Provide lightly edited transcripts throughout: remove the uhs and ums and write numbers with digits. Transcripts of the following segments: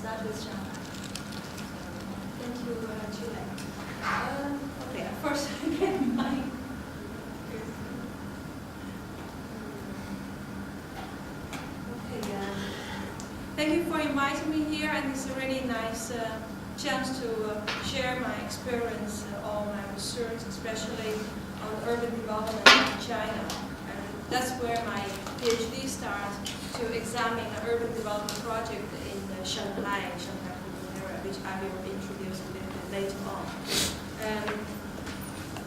start with Shanghai. Thank you, Chile. Okay, first again, thank you for inviting me here, and it's a really nice chance to share my experience on my research, especially on urban development in China. And that's where my PhD starts, to examine an urban development project in Shanghai area, which I will introduce a little bit later on.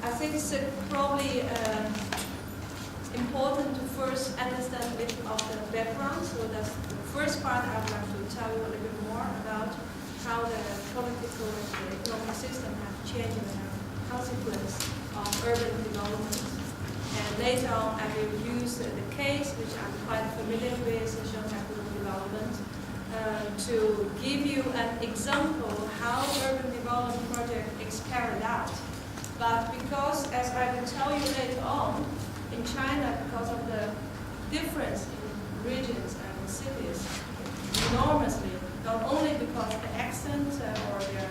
I think it's probably important to first understand a bit of the background. So that's the first part. I would like to tell you a little bit more about how the political and the economic system have changed and the consequence of urban development. And later on, I will use the case, which I'm quite familiar with, Shanghai development, to give you an example how urban development project is carried out. But because, as I will tell you later on, in China, because of the difference in regions and cities, enormously, not only because of the accent or their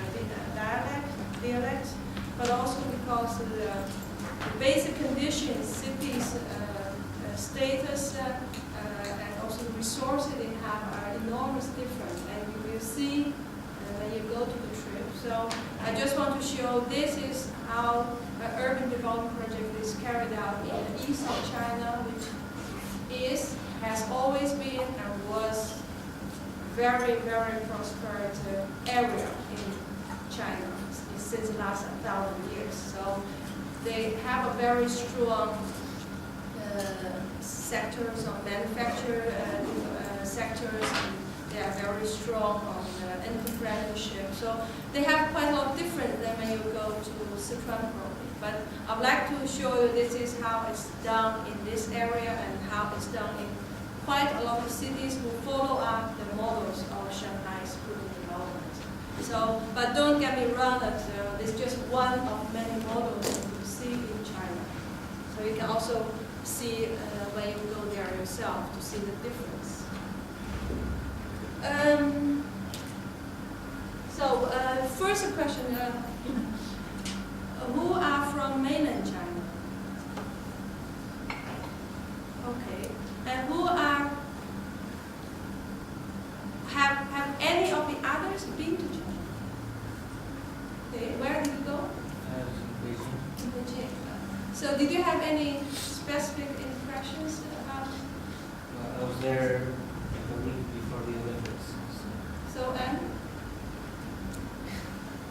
dialect, but also because of the basic conditions, cities, status, and also the resources they have are enormously different. And you will see when you go to the trip. So I just want to show this is how an urban development project is carried out in the east of China, which has always been and was very, very prosperous area in China since the last 1,000 years. So they have a very strong sectors on manufacture sectors, and they are very strong on entrepreneurship. So they have quite a lot different than when you go to Sichuan probably. But I'd like to show you this is how it's done in this area and how it's done in quite a lot of cities who follow up the models of Shanghai's urban development. So, but don't get me wrong, that it's just one of many models that you see in China. So you can also see when you go there yourself to see the difference. First a question, who are from mainland China? Okay, and who are, have any of the others been to China? Okay, where did you go? In Beijing. So did you have any specific impressions about? I was there a week before the Olympics. So and?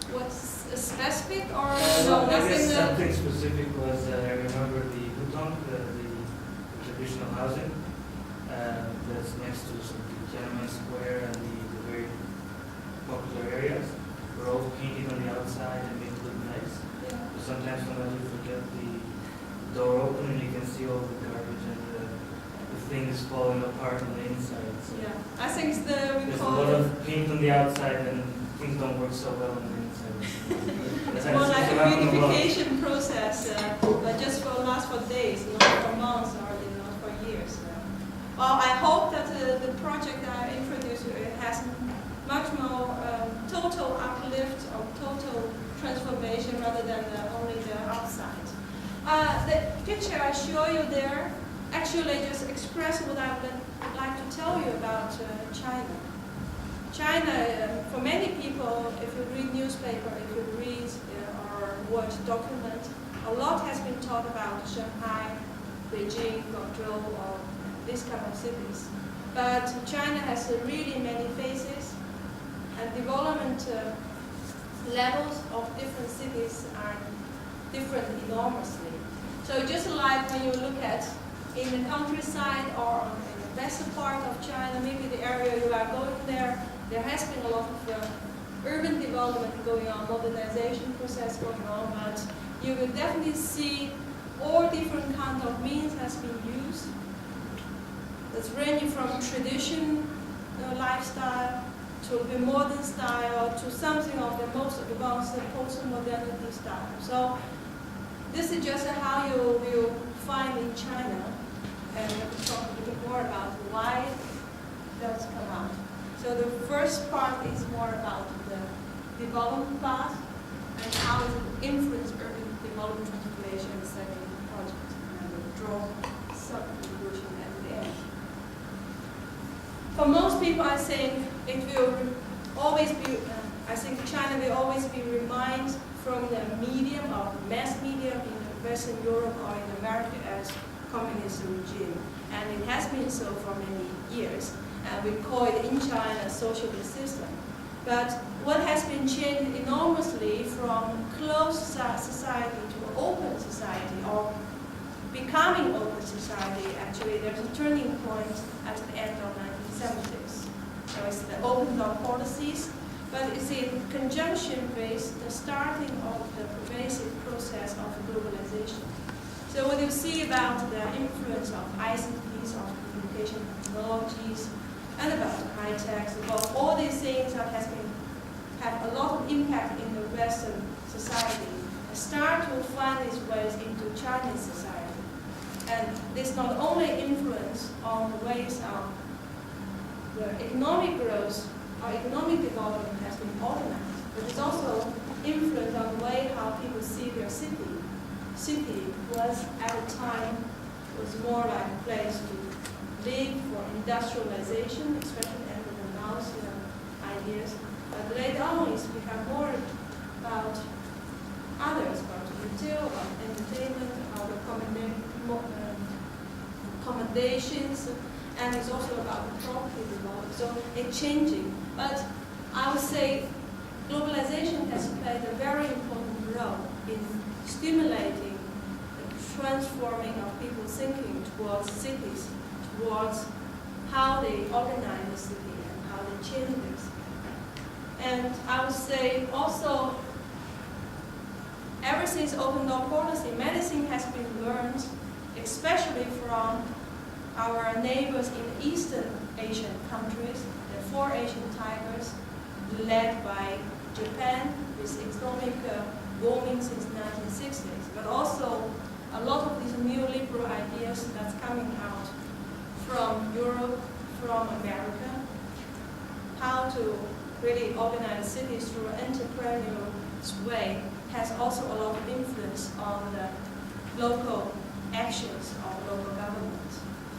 What's specific or no? I nothing? guess something specific was I remember the Hutong, the traditional housing that's next to Tiananmen Square and the very popular areas were all painted on the outside and made it look nice. Yeah. But sometimes you forget the door open and you can see all the garbage and the things falling apart on the inside. So yeah, I think it's there's a lot of paint on the outside and things don't work so well on the inside. It's more like a beautification process, but just last for days, not for months or not for years. Well, I hope that the project I introduced has much more total uplift or total transformation rather than only the outside. The picture I show you there actually just express what I would like to tell you about China. China, for many people, if you read newspaper, if you read or watch document, a lot has been talked about Shanghai, Beijing, Guangzhou, or these kind of cities. But China has really many phases, and development levels of different cities are different enormously. So just like when you look at in the countryside or in the western part of China, maybe the area you are going there has been a lot of urban development going on, modernization process going on, but you will definitely see all different kinds of means has been used. That's ranging from tradition lifestyle to the modern style to something of the most advanced post-modernity style. So this is just how you will find in China, and we'll talk a little bit more about why that's come out. So So the first part is more about the development part and how it influences urban development transformation in the second project, and we'll draw some conclusion at the end. For most people, I think it will always be, I think China will always be reminded from the medium of mass media in Western Europe or in America as communist regime. And it has been so for many years. And we call it in China socialist system. But what has been changed enormously from closed society to open society, or becoming open society, actually there's a turning point at the end of 1970s. So it's the open door policies, but it's in conjunction with the starting of the pervasive process of globalization. So what you see about the influence of ICTs, of communication technologies, and about high tech, about all these things that have a lot of impact in the Western society, start to find its ways into Chinese society. And this not only influence on the ways of the economic growth or economic development has been organized, but it's also influence on the way how people see their city. City was at a time was more like a place to live for industrialization, especially under the Mao's ideas. But later on, it's become more about others, about retail, about entertainment, about accommodations, and it's also about property development. So it's changing. But I would say globalization has played a very important role in stimulating the transforming of people's thinking towards cities, towards how they organize the city and how they change this. And I would say also, ever since open door policy, medicine has been learned, especially from our neighbors in Eastern Asian countries, the 4 Asian tigers, led by Japan with economic booming since 1960s, but also a lot of these neoliberal ideas that's coming out from Europe, from America, how to really organize cities through an entrepreneurial way has also a lot of influence on the local actions of local government.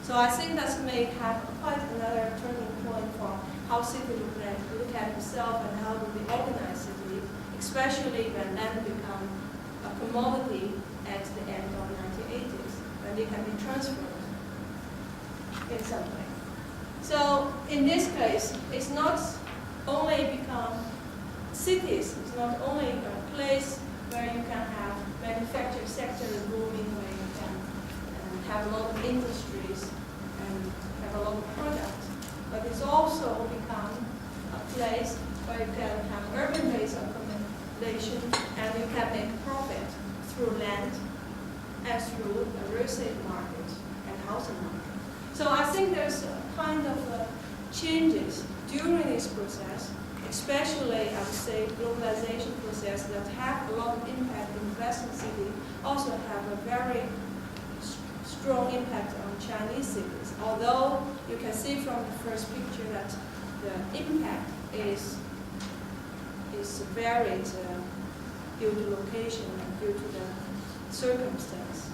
So I think that's may have quite another turning point for how city look at itself and how do we organize city, especially when land become a commodity at the end of 1980s, when they can be transferred in some way. So in this case, it's not only become cities, it's not only a place where you can have manufacturing sector booming, where you can have a lot of industries and have a lot of products, but it's also become a place where you can have urban-based accommodation and you can make profit through land and through the real estate market and housing market. So I think there's a kind of changes during this process, especially I would say globalization process that have a lot of impact in Western city, also have a very strong impact on Chinese cities. Although you can see from the first picture that the impact is varied due to location and due to the circumstance.